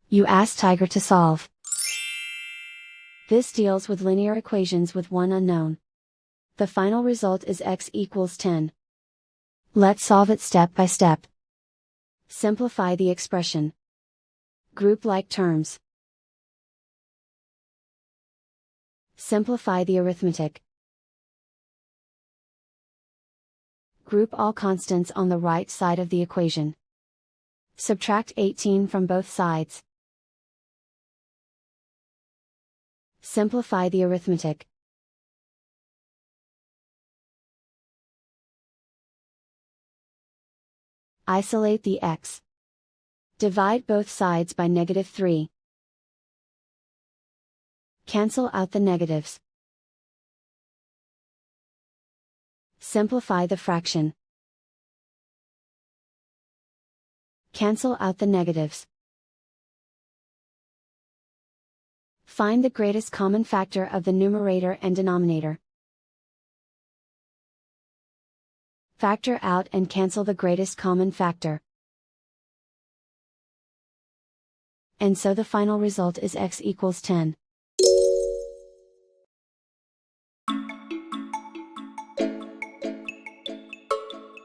You ask Tiger to solve. This deals with linear equations with one unknown. The final result is x equals 10. Let's solve it step by step. Simplify the expression. Group like terms. Simplify the arithmetic. Group all constants on the right side of the equation. Subtract 18 from both sides. Simplify the arithmetic. Isolate the x. Divide both sides by -3. Cancel out the negatives. Simplify the fraction. Cancel out the negatives. Find the greatest common factor of the numerator and denominator. Factor out and cancel the greatest common factor. And so the final result is x equals 10.